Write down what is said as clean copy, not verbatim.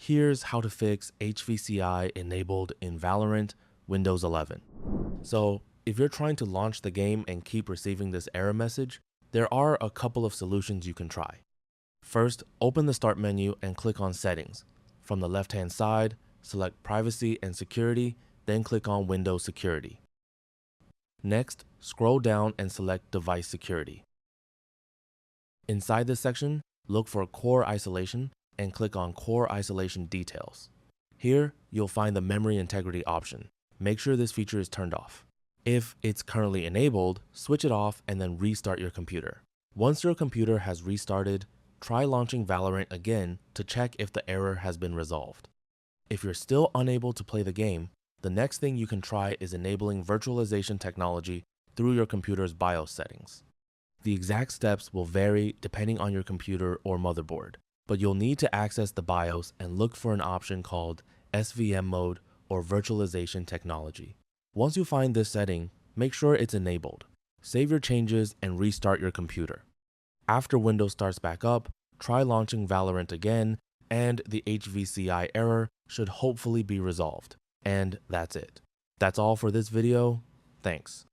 Here's how to fix HVCI enabled in Valorant Windows 11. So if you're trying to launch the game and keep receiving this error message, there are a couple of solutions you can try. First, open the Start menu and click on Settings. From the left-hand side, select Privacy and Security, then click on Windows Security. Next, scroll down and select Device Security. Inside this section, look for Core Isolation and click on Core Isolation Details. Here, you'll find the Memory Integrity option. Make sure this feature is turned off. If it's currently enabled, switch it off and then restart your computer. Once your computer has restarted, try launching Valorant again to check if the error has been resolved. If you're still unable to play the game, the next thing you can try is enabling virtualization technology through your computer's BIOS settings. The exact steps will vary depending on your computer or motherboard, but you'll need to access the BIOS and look for an option called SVM mode or virtualization technology. Once you find this setting, make sure it's enabled. Save your changes and restart your computer. After Windows starts back up, try launching Valorant again, and the HVCI error should hopefully be resolved. And that's it. That's all for this video. Thanks.